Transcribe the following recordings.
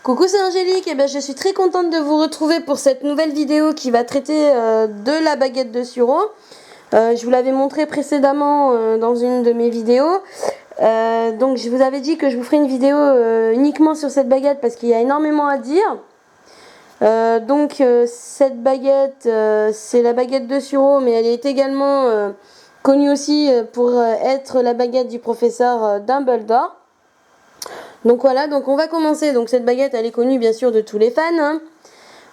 Coucou, c'est Angélique, et je suis très contente de vous retrouver pour cette nouvelle vidéo qui va traiter de la baguette de sureau. Je vous l'avais montré précédemment dans une de mes vidéos. Donc je vous avais dit que je vous ferai une vidéo uniquement sur cette baguette parce qu'il y a énormément à dire. Cette baguette, c'est la baguette de sureau, mais elle est également connue aussi pour être la baguette du professeur Dumbledore. Donc voilà, donc on va commencer. Donc cette baguette, elle est connue bien sûr de tous les fans, hein.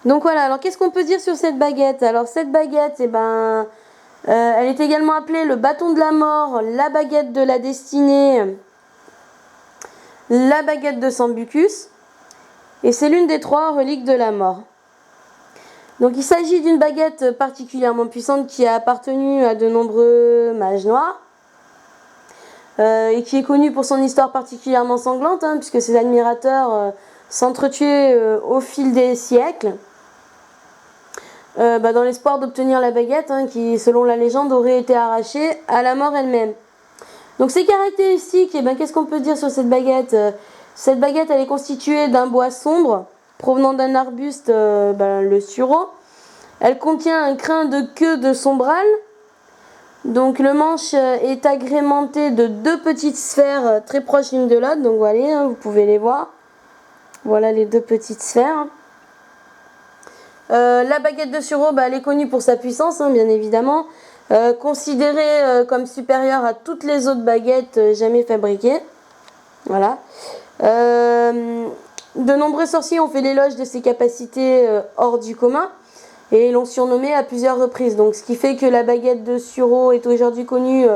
Donc voilà, alors qu'est-ce qu'on peut dire sur cette baguette? Alors cette baguette, elle est également appelée le bâton de la mort, la baguette de la destinée, la baguette de Sambucus. Et c'est l'une des 3 reliques de la mort. Donc il s'agit d'une baguette particulièrement puissante qui a appartenu à de nombreux mages noirs. Et qui est connue pour son histoire particulièrement sanglante, hein, puisque ses admirateurs s'entretuaient au fil des siècles, dans l'espoir d'obtenir la baguette, hein, qui, selon la légende, aurait été arrachée à la mort elle-même. Donc ses caractéristiques, qu'est-ce qu'on peut dire sur cette baguette? Cette baguette, elle est constituée d'un bois sombre, provenant d'un arbuste, le sureau. Elle contient un crin de queue de sombral. Donc le manche est agrémenté de 2 petites sphères très proches l'une de l'autre. Donc voilà, hein, vous pouvez les voir. Voilà les 2 petites sphères. La baguette de sureau, elle est connue pour sa puissance, hein, bien évidemment. Considérée comme supérieure à toutes les autres baguettes jamais fabriquées. Voilà. De nombreux sorciers ont fait l'éloge de ses capacités hors du commun. Et l'ont surnommée à plusieurs reprises. Donc, ce qui fait que la baguette de sureau est aujourd'hui connue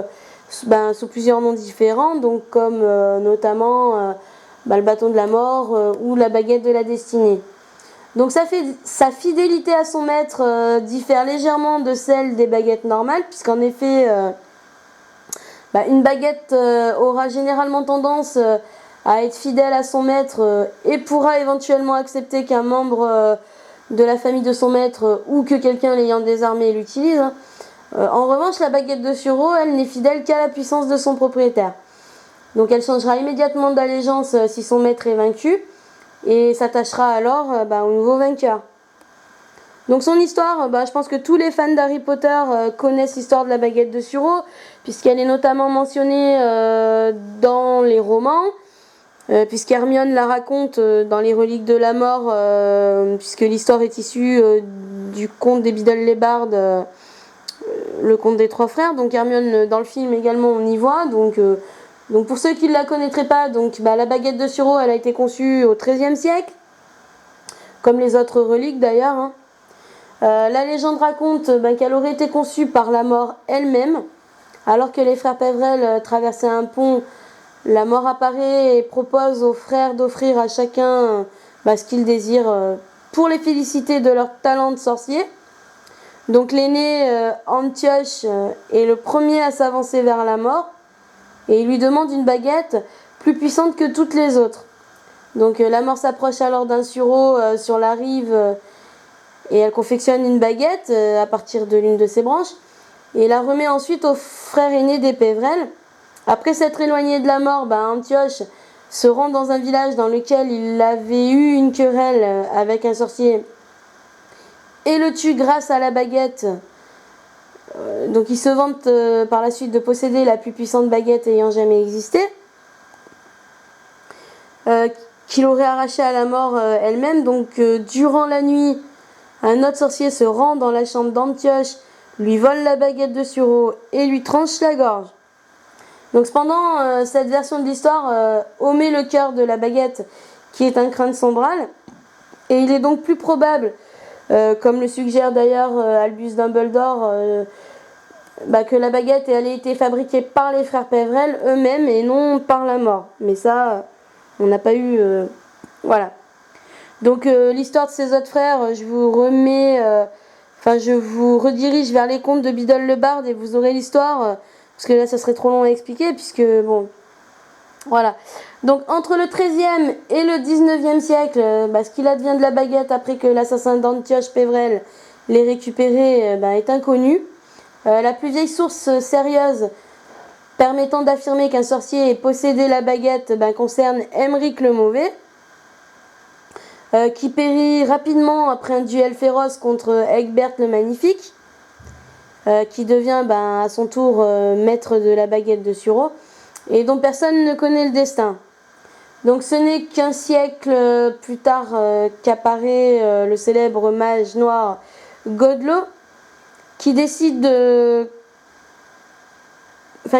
sous plusieurs noms différents, donc comme notamment le bâton de la mort ou la baguette de la destinée. Donc sa fidélité à son maître diffère légèrement de celle des baguettes normales, puisqu'en effet une baguette aura généralement tendance à être fidèle à son maître et pourra éventuellement accepter qu'un membre de la famille de son maître ou que quelqu'un l'ayant désarmé l'utilise. En revanche, la baguette de sureau, elle n'est fidèle qu'à la puissance de son propriétaire. Donc elle changera immédiatement d'allégeance si son maître est vaincu et s'attachera alors au nouveau vainqueur. Donc son histoire, je pense que tous les fans d'Harry Potter connaissent l'histoire de la baguette de sureau, puisqu'elle est notamment mentionnée dans les romans. Puisqu'Hermione la raconte dans les reliques de la mort, puisque l'histoire est issue du conte des Biddle-les-Bards, le conte des 3 frères. Donc Hermione, dans le film également, on y voit. Donc pour ceux qui ne la connaîtraient pas, la baguette de sureau, elle a été conçue au XIIIe siècle, comme les autres reliques d'ailleurs, hein. La légende raconte qu'elle aurait été conçue par la mort elle-même, alors que les frères Pévrel traversaient un pont. La mort apparaît et propose aux frères d'offrir à chacun ce qu'ils désirent pour les féliciter de leur talent de sorcier. Donc l'aîné Antioche est le premier à s'avancer vers la mort et il lui demande une baguette plus puissante que toutes les autres. Donc la mort s'approche alors d'un sureau sur la rive et elle confectionne une baguette à partir de l'une de ses branches et la remet ensuite au frère aîné des Pévrel. Après s'être éloigné de la mort, Antioche se rend dans un village dans lequel il avait eu une querelle avec un sorcier et le tue grâce à la baguette. Donc il se vante par la suite de posséder la plus puissante baguette ayant jamais existé, qu'il aurait arrachée à la mort elle-même. Donc durant la nuit, un autre sorcier se rend dans la chambre d'Antioche, lui vole la baguette de sureau et lui tranche la gorge. Donc cependant, cette version de l'histoire omet le cœur de la baguette qui est un crin de sombral. Et il est donc plus probable, comme le suggère d'ailleurs Albus Dumbledore, que la baguette elle ait été fabriquée par les frères Pévrel eux-mêmes et non par la mort. Mais ça, on n'a pas eu... voilà. Donc l'histoire de ces autres frères, je vous redirige vers les contes de Biddle-le-Bard et vous aurez l'histoire... parce que là, ça serait trop long à expliquer, puisque, voilà. Donc, entre le XIIIe et le XIXe siècle, ce qu'il advient de la baguette après que l'assassin d'Antioche Pévrel l'ait récupérée est inconnu. La plus vieille source sérieuse permettant d'affirmer qu'un sorcier ait possédé la baguette concerne Aymeric le Mauvais. qui périt rapidement après un duel féroce contre Egbert le Magnifique, qui devient à son tour maître de la baguette de Suro, et dont personne ne connaît le destin. Donc ce n'est qu'un siècle plus tard qu'apparaît le célèbre mage noir Godlo, qui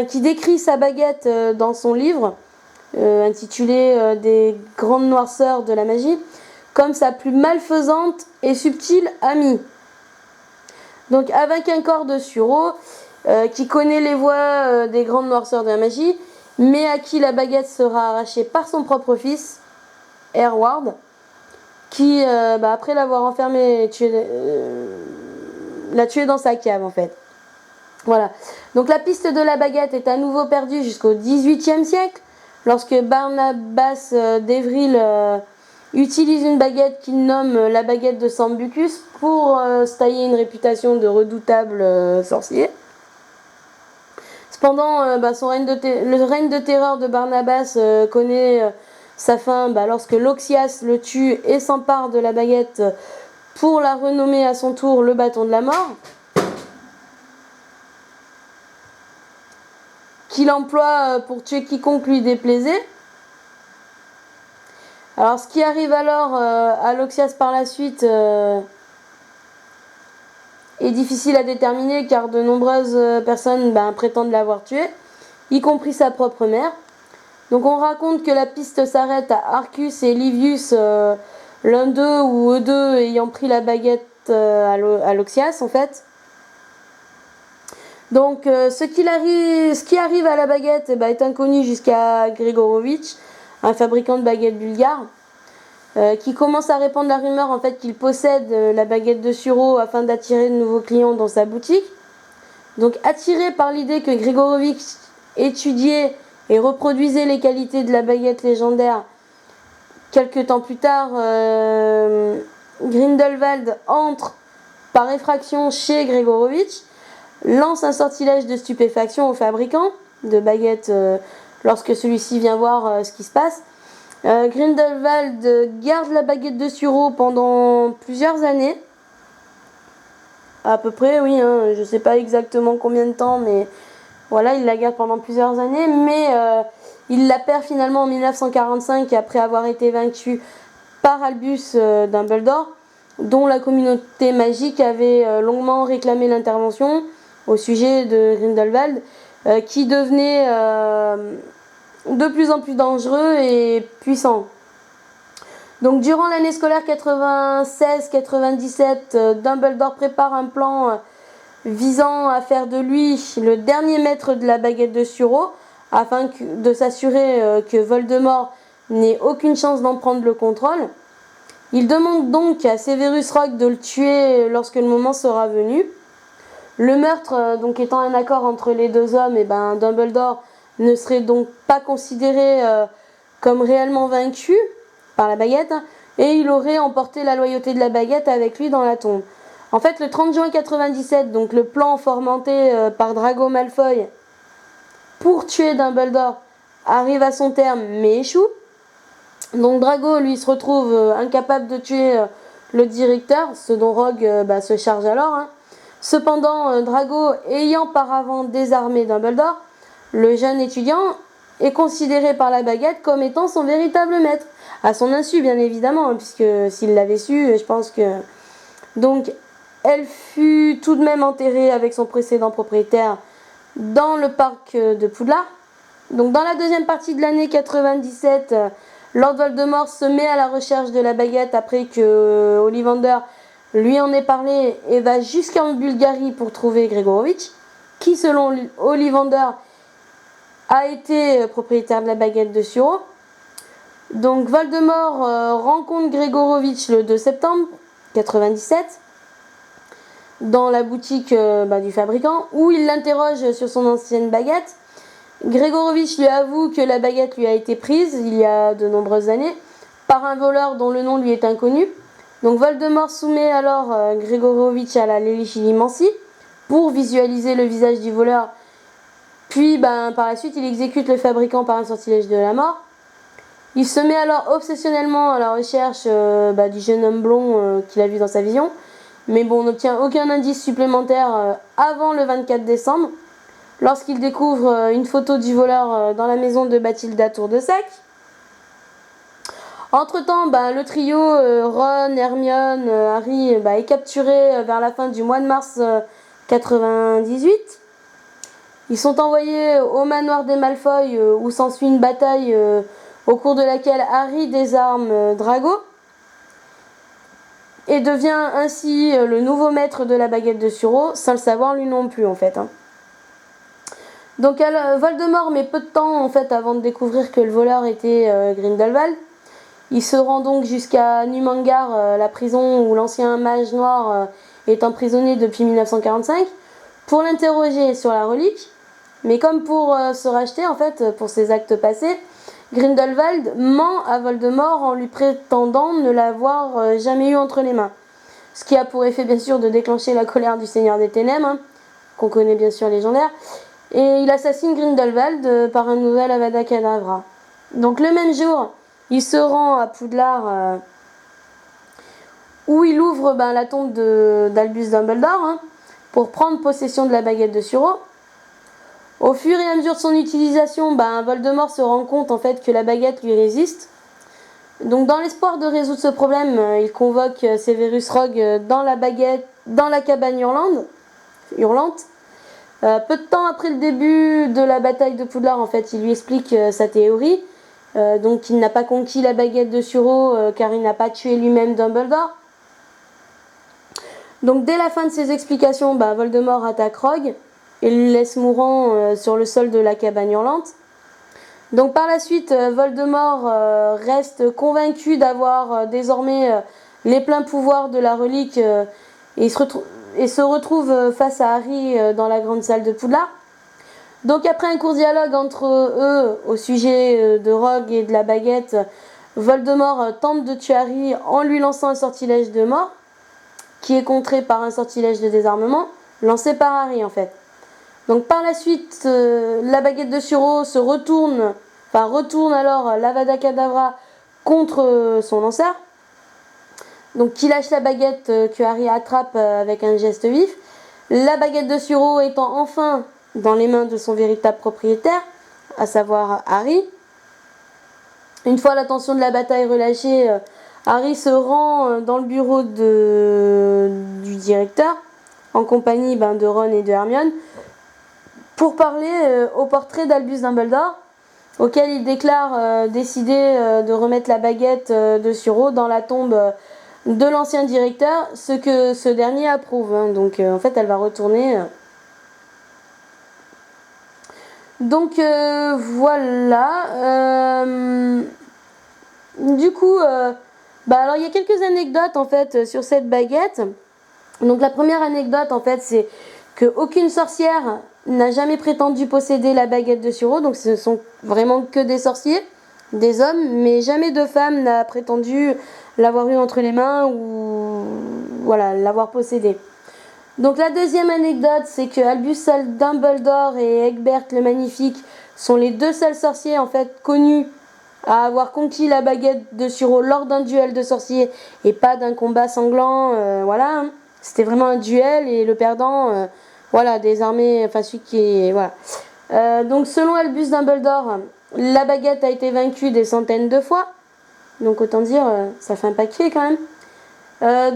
qui décrit sa baguette dans son livre intitulé Des grandes noirceurs de la magie, comme sa plus malfaisante et subtile amie. Donc avec un corps de Suro qui connaît les voies des grandes noirceurs de la magie, mais à qui la baguette sera arrachée par son propre fils, Herward, qui, après l'avoir enfermé, l'a tué dans sa cave en fait. Voilà. Donc la piste de la baguette est à nouveau perdue jusqu'au XVIIIe siècle, lorsque Barnabas d'Evril utilise une baguette qu'il nomme la baguette de Sambucus pour se tailler une réputation de redoutable sorcier. Cependant, le règne de terreur de Barnabas connaît sa fin lorsque Loxias le tue et s'empare de la baguette pour la renommer à son tour le bâton de la mort, qu'il emploie pour tuer quiconque lui déplaisait. Alors ce qui arrive alors à Loxias par la suite est difficile à déterminer, car de nombreuses personnes prétendent l'avoir tué, y compris sa propre mère. Donc on raconte que la piste s'arrête à Arcus et Livius, l'un d'eux ou eux deux ayant pris la baguette à Loxias en fait. Donc ce qui arrive à la baguette est inconnu jusqu'à Gregorovitch, un fabricant de baguettes bulgare, qui commence à répandre la rumeur en fait qu'il possède la baguette de Suro afin d'attirer de nouveaux clients dans sa boutique. Donc attiré par l'idée que Gregorovitch étudiait et reproduisait les qualités de la baguette légendaire, quelques temps plus tard, Grindelwald entre par effraction chez Gregorovitch, lance un sortilège de stupéfaction au fabricant de baguettes lorsque celui-ci vient voir ce qui se passe. Grindelwald garde la baguette de Suro pendant plusieurs années. À peu près, oui, je ne sais pas exactement combien de temps, mais voilà, il la garde pendant plusieurs années. Mais il la perd finalement en 1945 après avoir été vaincu par Albus Dumbledore, dont la communauté magique avait longuement réclamé l'intervention au sujet de Grindelwald, qui devenait de plus en plus dangereux et puissant. Donc durant l'année scolaire 96-97, Dumbledore prépare un plan visant à faire de lui le dernier maître de la baguette de Suro, afin de s'assurer que Voldemort n'ait aucune chance d'en prendre le contrôle. Il demande donc à Severus Rogue de le tuer lorsque le moment sera venu. Le meurtre étant un accord entre les deux hommes, Dumbledore ne serait donc pas considéré comme réellement vaincu par la baguette, et il aurait emporté la loyauté de la baguette avec lui dans la tombe. En fait, le 30 juin 97, donc le plan fomenté par Drago Malfoy pour tuer Dumbledore arrive à son terme mais échoue. Donc Drago lui se retrouve incapable de tuer le directeur, ce dont Rogue se charge alors. Cependant, Drago ayant par avant désarmé Dumbledore, le jeune étudiant est considéré par la baguette comme étant son véritable maître. À son insu, bien évidemment, puisque s'il l'avait su, je pense que... Donc, elle fut tout de même enterrée avec son précédent propriétaire dans le parc de Poudlard. Donc, dans la deuxième partie de l'année 97, Lord Voldemort se met à la recherche de la baguette après que Ollivander lui en ait parlé et va jusqu'en Bulgarie pour trouver Gregorovitch, qui, selon Ollivander, a été propriétaire de la baguette de Suro. Donc Voldemort rencontre Gregorovitch le 2 septembre 97 dans la boutique du fabricant, où il l'interroge sur son ancienne baguette. Gregorovitch lui avoue que la baguette lui a été prise il y a de nombreuses années par un voleur dont le nom lui est inconnu. Donc Voldemort soumet alors Gregorovitch à la légilimancie pour visualiser le visage du voleur. Puis par la suite il exécute le fabricant par un sortilège de la mort. Il se met alors obsessionnellement à la recherche du jeune homme blond qu'il a vu dans sa vision. Mais bon, on n'obtient aucun indice supplémentaire avant le 24 décembre, lorsqu'il découvre une photo du voleur dans la maison de Bathilda Tour-de-Sac. Entre-temps, le trio Ron, Hermione, Harry est capturé vers la fin du mois de mars 98. Ils sont envoyés au manoir des Malfoy où s'ensuit une bataille au cours de laquelle Harry désarme Drago et devient ainsi le nouveau maître de la baguette de Suro, sans le savoir lui non plus en fait. Donc Voldemort met peu de temps en fait avant de découvrir que le voleur était Grindelwald. Il se rend donc jusqu'à Numengar, la prison où l'ancien mage noir est emprisonné depuis 1945, pour l'interroger sur la relique. Mais comme pour se racheter en fait pour ses actes passés, Grindelwald ment à Voldemort en lui prétendant ne l'avoir jamais eu entre les mains. Ce qui a pour effet bien sûr de déclencher la colère du Seigneur des Ténèbres, qu'on connaît bien sûr légendaire. Et il assassine Grindelwald par un nouvel Avada Kedavra. Donc le même jour, il se rend à Poudlard où il ouvre la tombe d'Albus Dumbledore pour prendre possession de la baguette de Suro. Au fur et à mesure de son utilisation, Voldemort se rend compte en fait que la baguette lui résiste. Donc dans l'espoir de résoudre ce problème, il convoque Severus Rogue dans la cabane hurlante. Peu de temps après le début de la bataille de Poudlard, en fait, il lui explique sa théorie. Donc il n'a pas conquis la baguette de Suro car il n'a pas tué lui-même Dumbledore. Donc dès la fin de ses explications, Voldemort attaque Rogue et le laisse mourant sur le sol de la cabane hurlante. Donc par la suite, Voldemort reste convaincu d'avoir désormais les pleins pouvoirs de la relique et se retrouve face à Harry dans la grande salle de Poudlard. Donc après un court dialogue entre eux au sujet de Rogue et de la baguette, Voldemort tente de tuer Harry en lui lançant un sortilège de mort, qui est contré par un sortilège de désarmement, lancé par Harry en fait. Donc par la suite, la baguette de Suro retourne alors l'Avada Kedavra contre son lanceur. Donc qui lâche la baguette que Harry attrape avec un geste vif. La baguette de Suro étant enfin dans les mains de son véritable propriétaire, à savoir Harry. Une fois la tension de la bataille relâchée, Harry se rend dans le bureau du directeur, en compagnie de Ron et de Hermione, pour parler au portrait d'Albus Dumbledore, auquel il déclare décider de remettre la baguette de Suro dans la tombe de l'ancien directeur, ce que ce dernier approuve. Donc en fait elle va retourner. Donc voilà. Du coup, alors il y a quelques anecdotes en fait sur cette baguette. Donc la première anecdote en fait c'est qu'aucune sorcière n'a jamais prétendu posséder la baguette de Suro, donc ce sont vraiment que des sorciers, des hommes, mais jamais de femme n'a prétendu l'avoir eu entre les mains ou voilà, l'avoir possédée. Donc la deuxième anecdote, c'est que Albus Dumbledore et Egbert le Magnifique sont les deux seuls sorciers en fait connus à avoir conquis la baguette de Suro lors d'un duel de sorciers et pas d'un combat sanglant. Voilà, c'était vraiment un duel et le perdant, désarmé, enfin celui qui est voilà. Donc selon Albus Dumbledore, la baguette a été vaincue des centaines de fois. Donc autant dire, ça fait un paquet quand même.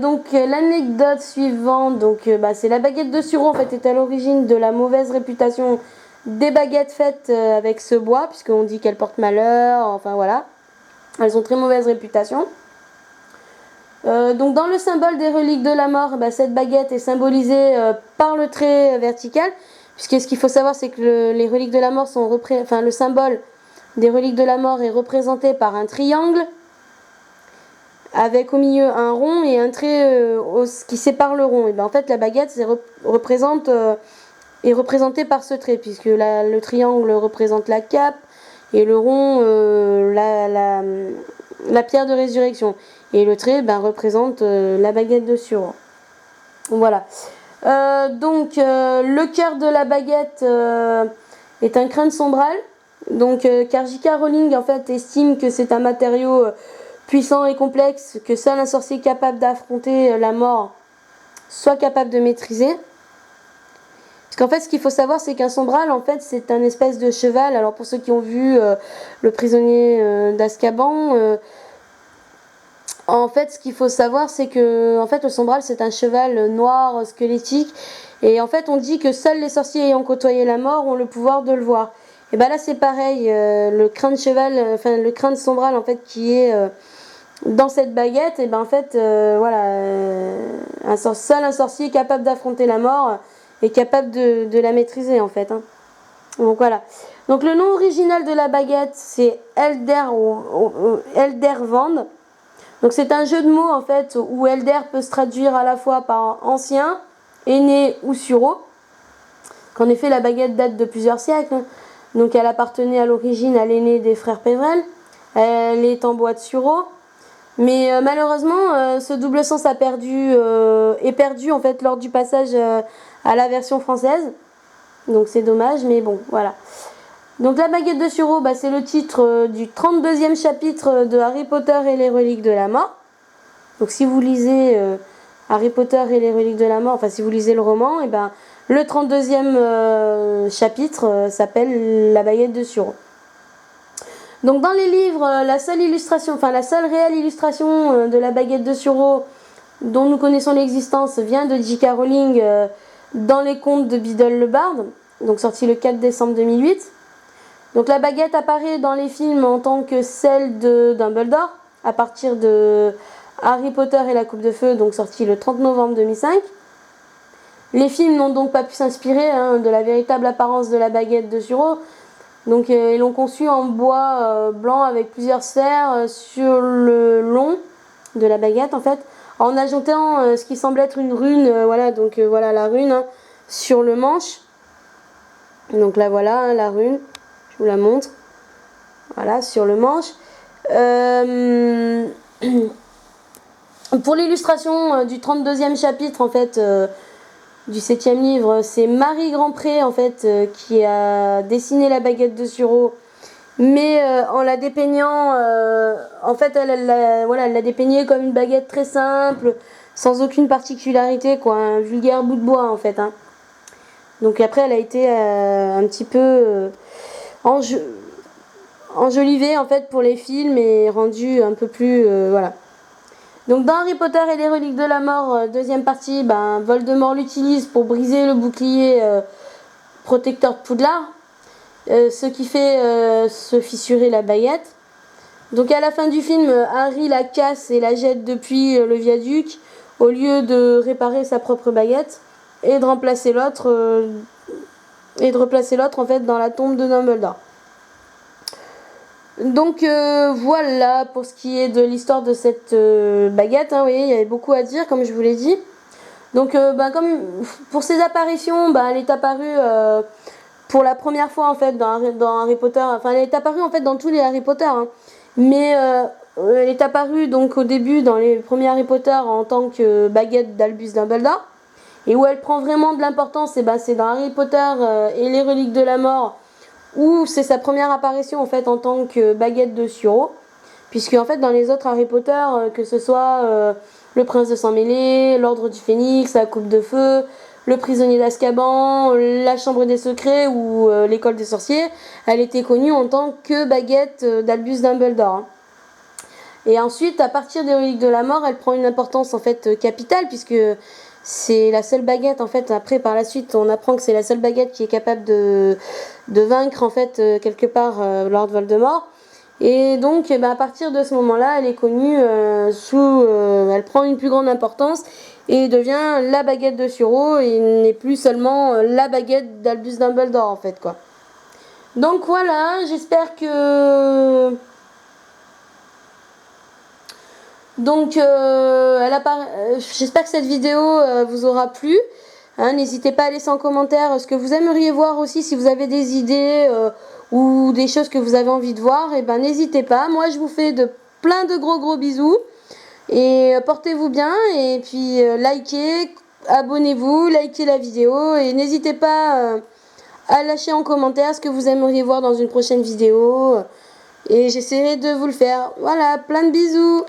Donc l'anecdote suivante, c'est la baguette de Suro en fait est à l'origine de la mauvaise réputation des baguettes faites avec ce bois, puisqu'on dit qu'elles portent malheur, enfin voilà. Elles ont très mauvaise réputation. Donc dans le symbole des reliques de la mort, cette baguette est symbolisée par le trait vertical, puisque ce qu'il faut savoir c'est que les reliques de la mort le symbole des reliques de la mort est représenté par un triangle avec au milieu un rond et un trait qui sépare le rond. Et en fait la baguette est représentée par ce trait, puisque le triangle représente la cape et le rond la pierre de résurrection. Et le trait représente la baguette de Suro. Voilà. Le cœur de la baguette est un crâne sombral, Donc car J.K. Rowling en fait estime que c'est un matériau puissant et complexe que seul un sorcier capable d'affronter la mort soit capable de maîtriser. Parce qu'en fait ce qu'il faut savoir c'est qu'un sombral en fait c'est un espèce de cheval. Alors pour ceux qui ont vu le prisonnier d'Azkaban, en fait ce qu'il faut savoir c'est que en fait le sombral c'est un cheval noir squelettique et en fait on dit que seuls les sorciers ayant côtoyé la mort ont le pouvoir de le voir. Et ben là c'est pareil, le crin de cheval, enfin le crin de sombral en fait qui est dans cette baguette, et ben en fait voilà, seul un sorcier capable d'affronter la mort est capable de la maîtriser en fait. Hein. Donc voilà. Donc le nom original de la baguette c'est Elderwand. Donc c'est un jeu de mots en fait où Elder peut se traduire à la fois par ancien, aîné ou sureau. Qu'en effet la baguette date de plusieurs siècles. Donc elle appartenait à l'origine à l'aîné des frères Pévrel. Elle est en bois de sureau. Mais malheureusement ce double sens est perdu en fait lors du passage à la version française. Donc c'est dommage mais bon voilà. Donc la baguette de sureau bah, c'est le titre du 32e chapitre de Harry Potter et les reliques de la mort. Donc si vous lisez Harry Potter et les reliques de la mort, enfin si vous lisez le roman, et ben le 32e chapitre s'appelle la baguette de sureau. Donc dans les livres, la seule réelle illustration de la baguette de sureau dont nous connaissons l'existence vient de J.K. Rowling dans les contes de Biddle le Barde, donc sorti le 4 décembre 2008. Donc la baguette apparaît dans les films en tant que celle de Dumbledore, à partir de Harry Potter et la Coupe de Feu, donc sorti le 30 novembre 2005. Les films n'ont donc pas pu s'inspirer de la véritable apparence de la baguette de sureau. Donc ils l'ont conçue en bois blanc avec plusieurs sphères sur le long de la baguette en fait, en ajoutant ce qui semble être une rune, voilà, donc voilà la rune sur le manche. Donc là voilà la rune, je vous la montre. Voilà, sur le manche. Pour l'illustration du 32e chapitre en fait du 7e livre, c'est Marie Grandpré en fait qui a dessiné la baguette de sureau, mais en la dépeignant en fait elle l'a dépeignée comme une baguette très simple, sans aucune particularité quoi, un vulgaire bout de bois en fait. Hein. Donc après elle a été un petit peu enjolivée en fait pour les films et rendue un peu plus voilà. Donc dans Harry Potter et les reliques de la mort, deuxième partie, ben, Voldemort l'utilise pour briser le bouclier protecteur de Poudlard, ce qui fait se fissurer la baguette. Donc à la fin du film, Harry la casse et la jette depuis le viaduc au lieu de réparer sa propre baguette et de replacer l'autre en fait dans la tombe de Dumbledore. Donc voilà pour ce qui est de l'histoire de cette baguette. Hein, vous voyez, il y avait beaucoup à dire comme je vous l'ai dit. Donc comme pour ses apparitions, elle est apparue pour la première fois en fait dans Harry Potter. Enfin elle est apparue en fait dans tous les Harry Potter. Hein. Mais elle est apparue donc au début dans les premiers Harry Potter en tant que baguette d'Albus Dumbledore. Et où elle prend vraiment de l'importance, c'est dans Harry Potter et les reliques de la mort, où c'est sa première apparition en fait en tant que baguette de sureau, puisque en fait dans les autres Harry Potter, que ce soit le prince de sang mêlé, l'ordre du phénix, la coupe de feu, le prisonnier d'Azkaban, la chambre des secrets ou l'école des sorciers, elle était connue en tant que baguette d'Albus Dumbledore. Et ensuite à partir des reliques de la mort, elle prend une importance en fait capitale, puisque c'est la seule baguette en fait, après par la suite on apprend que c'est la seule baguette qui est capable de vaincre en fait quelque part Lord Voldemort. Et donc à partir de ce moment-là elle est connue elle prend une plus grande importance et devient la baguette de sureau et n'est plus seulement la baguette d'Albus Dumbledore en fait quoi. Donc voilà, j'espère que j'espère que cette vidéo vous aura plu. Hein, n'hésitez pas à laisser en commentaire ce que vous aimeriez voir aussi, si vous avez des idées ou des choses que vous avez envie de voir. Et ben n'hésitez pas. Moi je vous fais plein de gros bisous et portez-vous bien et puis likez, abonnez-vous, likez la vidéo et n'hésitez pas à lâcher en commentaire ce que vous aimeriez voir dans une prochaine vidéo. Et j'essaierai de vous le faire. Voilà, plein de bisous.